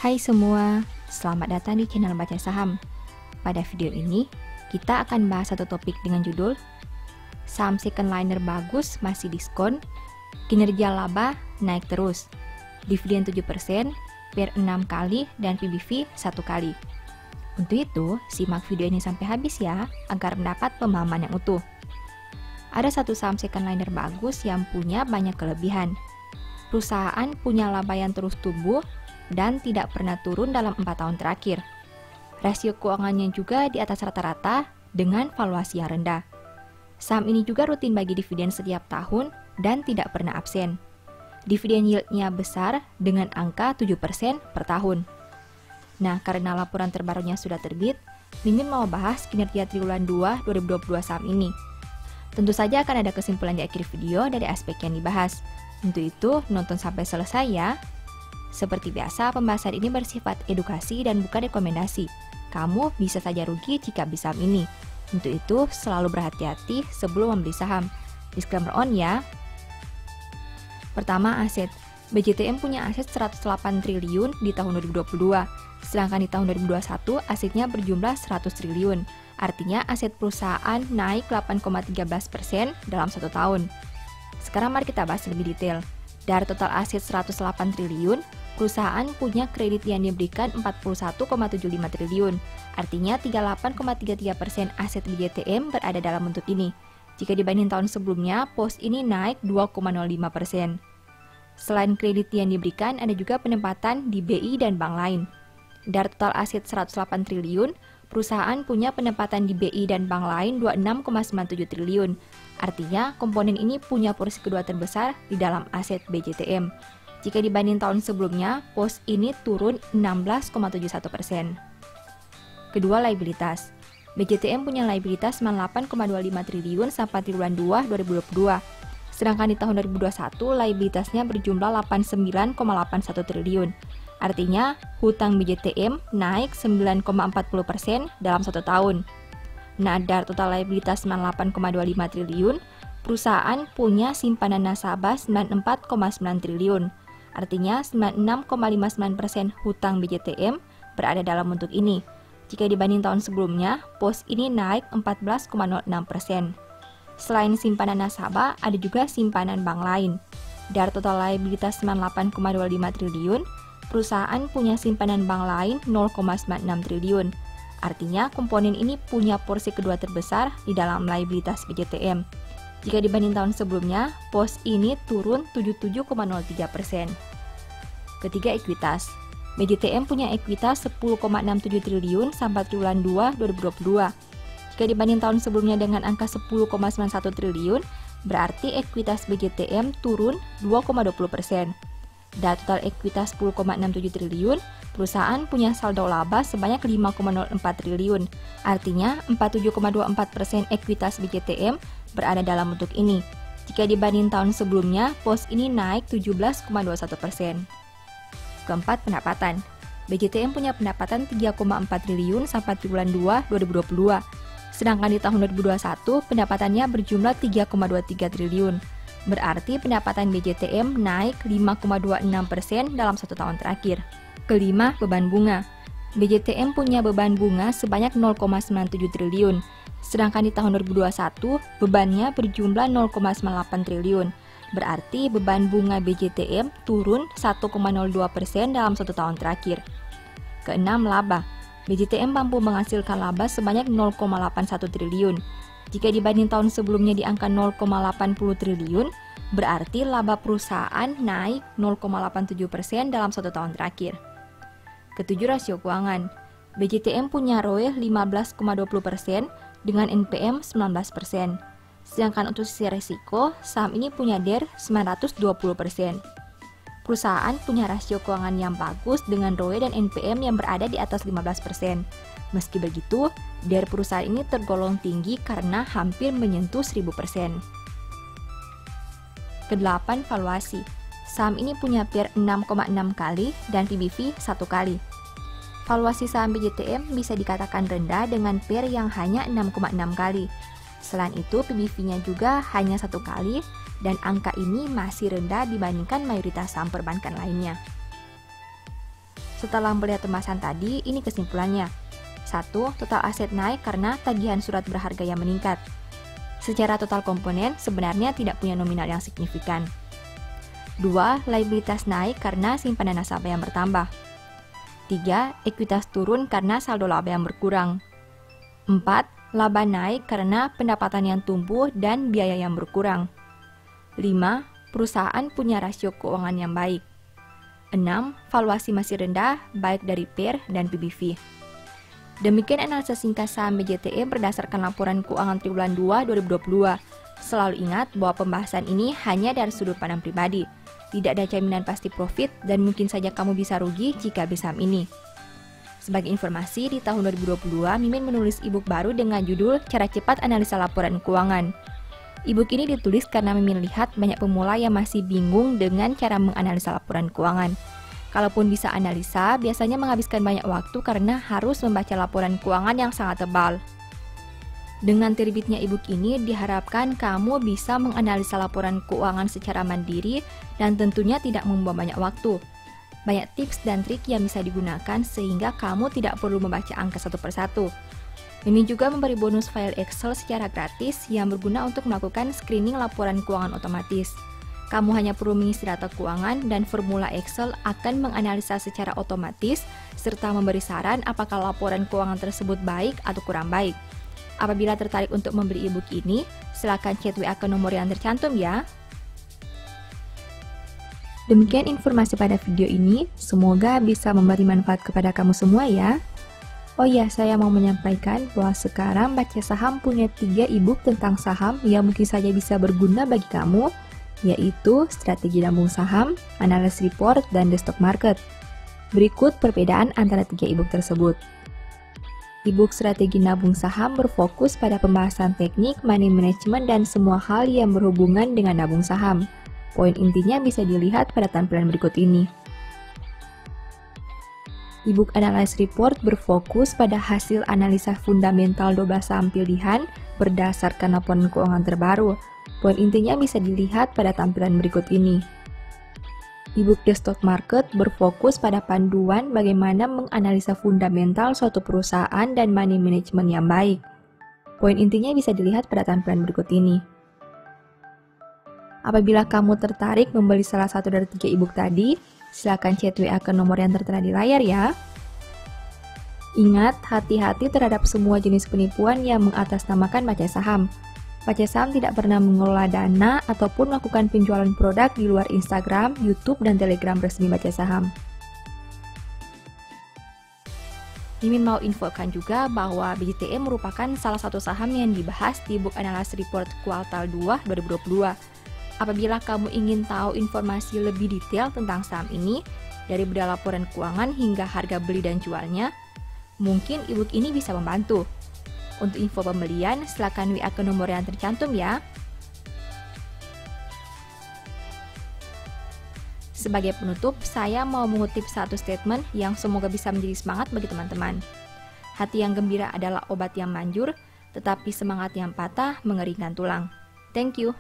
Hai semua, selamat datang di channel Baca Saham. Pada video ini, kita akan bahas satu topik dengan judul Saham second liner bagus masih diskon, kinerja laba naik terus, dividen 7%, per 6 kali, dan PBV 1 kali. Untuk itu, simak video ini sampai habis ya, agar mendapat pemahaman yang utuh. Ada satu saham second liner bagus yang punya banyak kelebihan. Perusahaan punya laba yang terus tumbuh dan tidak pernah turun dalam 4 tahun terakhir. Rasio keuangannya juga di atas rata-rata dengan valuasi yang rendah. Saham ini juga rutin bagi dividen setiap tahun dan tidak pernah absen. Dividen yield-nya besar dengan angka 7% per tahun. Nah, karena laporan terbarunya sudah terbit, Mimin mau bahas kinerja triwulan 2 2022 saham ini. Tentu saja akan ada kesimpulan di akhir video dari aspek yang dibahas. Untuk itu, nonton sampai selesai ya. Seperti biasa, pembahasan ini bersifat edukasi dan bukan rekomendasi. Kamu bisa saja rugi jika beli saham ini. Untuk itu, selalu berhati-hati sebelum membeli saham. Disclaimer on ya. Pertama, aset. BJTM punya aset 108 triliun di tahun 2022, sedangkan di tahun 2021 asetnya berjumlah 100 triliun. Artinya aset perusahaan naik 8,13% dalam 1 tahun. Sekarang mari kita bahas lebih detail. Dari total aset 108 triliun, perusahaan punya kredit yang diberikan 41,75 triliun. Artinya 38,33% aset BJTM berada dalam bentuk ini. Jika dibanding tahun sebelumnya, pos ini naik 2,05%. Selain kredit yang diberikan, ada juga penempatan di BI dan bank lain. Dari total aset 108 triliun, perusahaan punya penempatan di BI dan bank lain 26,97 triliun. Artinya, komponen ini punya porsi kedua terbesar di dalam aset BJTM. Jika dibanding tahun sebelumnya, pos ini turun 16,71%. Kedua, liabilitas. BJTM punya liabilitas 98,25 triliun sampai triwulan 2 2022. Sedangkan di tahun 2021, liabilitasnya berjumlah 89,81 triliun. Artinya, hutang BJTM naik 9,40% dalam 1 tahun. Nah, dari total liabilitas 98,25 triliun, perusahaan punya simpanan nasabah 94,9 triliun. Artinya, 96,59% hutang BJTM berada dalam bentuk ini. Jika dibanding tahun sebelumnya, pos ini naik 14,06%. Selain simpanan nasabah, ada juga simpanan bank lain. Dari total liabilitas 98,25 triliun, perusahaan punya simpanan bank lain 0,96 triliun. Artinya, komponen ini punya porsi kedua terbesar di dalam liabilitas BJTM. Jika dibanding tahun sebelumnya, pos ini turun 77,03%. Ketiga, ekuitas. BJTM punya ekuitas 10,67 triliun sampai triwulan 2 2022. Jika dibanding tahun sebelumnya dengan angka 10,91 triliun, berarti ekuitas BJTM turun 2,20%. Dari total ekuitas 10,67 triliun, perusahaan punya saldo laba sebanyak 5,04 triliun. Artinya, 47,24% ekuitas BJTM berada dalam bentuk ini. Jika dibanding tahun sebelumnya, pos ini naik 17,21%. Keempat, pendapatan. BJTM punya pendapatan 3,4 triliun sampai triwulan 2 2022. Sedangkan di tahun 2021, pendapatannya berjumlah 3,23 triliun. Berarti pendapatan BJTM naik 5,26% dalam 1 tahun terakhir. Kelima, beban bunga. BJTM punya beban bunga sebanyak 0,97 triliun. Sedangkan di tahun 2021, bebannya berjumlah 0,98 triliun. Berarti beban bunga BJTM turun 1,02% dalam 1 tahun terakhir. Keenam, laba. BJTM mampu menghasilkan laba sebanyak 0,81 triliun. Jika dibanding tahun sebelumnya di angka 0,80 triliun, berarti laba perusahaan naik 0,87% dalam 1 tahun terakhir. Ketujuh, rasio keuangan. BJTM punya ROE 15,20% dengan NPM 19%. Sedangkan untuk sisi resiko, saham ini punya DER 920%. Perusahaan punya rasio keuangan yang bagus dengan ROE dan NPM yang berada di atas 15%. Meski begitu, DER perusahaan ini tergolong tinggi karena hampir menyentuh 1000%. Kedelapan, valuasi. Saham ini punya PER 6,6 kali dan PBV 1 kali. Valuasi saham BJTM bisa dikatakan rendah dengan PER yang hanya 6,6 kali. Selain itu, PBV-nya juga hanya 1 kali dan angka ini masih rendah dibandingkan mayoritas saham perbankan lainnya. setelah melihat pembahasan tadi, ini kesimpulannya. 1. Total aset naik karena tagihan surat berharga yang meningkat. Secara total komponen, sebenarnya tidak punya nominal yang signifikan. 2. Liabilitas naik karena simpanan nasabah yang bertambah. 3. Ekuitas turun karena saldo laba yang berkurang. 4. Laba naik karena pendapatan yang tumbuh dan biaya yang berkurang. 5. Perusahaan punya rasio keuangan yang baik. 6. Valuasi masih rendah, baik dari PER dan PBV. Demikian analisa singkat saham BJTE berdasarkan laporan keuangan triwulan 2 2022. Selalu ingat bahwa pembahasan ini hanya dari sudut pandang pribadi. Tidak ada jaminan pasti profit dan mungkin saja kamu bisa rugi jika beli saham ini. Sebagai informasi, di tahun 2022, Mimin menulis e-book baru dengan judul Cara Cepat Analisa Laporan Keuangan. E-book ini ditulis karena Mimin lihat banyak pemula yang masih bingung dengan cara menganalisa laporan keuangan. Kalaupun bisa analisa, biasanya menghabiskan banyak waktu karena harus membaca laporan keuangan yang sangat tebal. Dengan terbitnya e-book ini, diharapkan kamu bisa menganalisa laporan keuangan secara mandiri dan tentunya tidak membuang banyak waktu. Banyak tips dan trik yang bisa digunakan sehingga kamu tidak perlu membaca angka satu persatu. Mimin juga memberi bonus file Excel secara gratis yang berguna untuk melakukan screening laporan keuangan otomatis. Kamu hanya perlu mengisi data keuangan dan formula Excel akan menganalisa secara otomatis serta memberi saran apakah laporan keuangan tersebut baik atau kurang baik. Apabila tertarik untuk membeli e-book ini, silakan chat WA ke nomor yang tercantum ya. Demikian informasi pada video ini, semoga bisa memberi manfaat kepada kamu semua ya. Oh ya, saya mau menyampaikan bahwa sekarang Baca Saham punya 3 e-book tentang saham yang mungkin saja bisa berguna bagi kamu, yaitu Strategi Nabung Saham, Analysis Report, dan The Stock Market. Berikut perbedaan antara 3 e-book tersebut. E-book Strategi Nabung Saham berfokus pada pembahasan teknik, money management, dan semua hal yang berhubungan dengan nabung saham. Poin intinya bisa dilihat pada tampilan berikut ini. E-book Analysis Report berfokus pada hasil analisa fundamental 12 saham pilihan berdasarkan laporan keuangan terbaru. Poin intinya bisa dilihat pada tampilan berikut ini. E-book The Stock Market berfokus pada panduan bagaimana menganalisa fundamental suatu perusahaan dan money management yang baik. Poin intinya bisa dilihat pada tampilan berikut ini. Apabila kamu tertarik membeli salah satu dari 3 e-book tadi, silakan chat WA ke nomor yang tertera di layar ya. Ingat, hati-hati terhadap semua jenis penipuan yang mengatasnamakan baca saham. Baca Saham tidak pernah mengelola dana ataupun melakukan penjualan produk di luar Instagram, YouTube, dan Telegram resmi Baca Saham. Mimin mau infokan juga bahwa BJTE merupakan salah satu saham yang dibahas di Book Analysis Report Kuartal 2 2022. Apabila kamu ingin tahu informasi lebih detail tentang saham ini, dari beda laporan keuangan hingga harga beli dan jualnya, mungkin e-book ini bisa membantu. Untuk info pembelian, silakan WA ke nomor yang tercantum ya. Sebagai penutup, saya mau mengutip satu statement yang semoga bisa menjadi semangat bagi teman-teman. Hati yang gembira adalah obat yang manjur, tetapi semangat yang patah mengeringkan tulang. Thank you.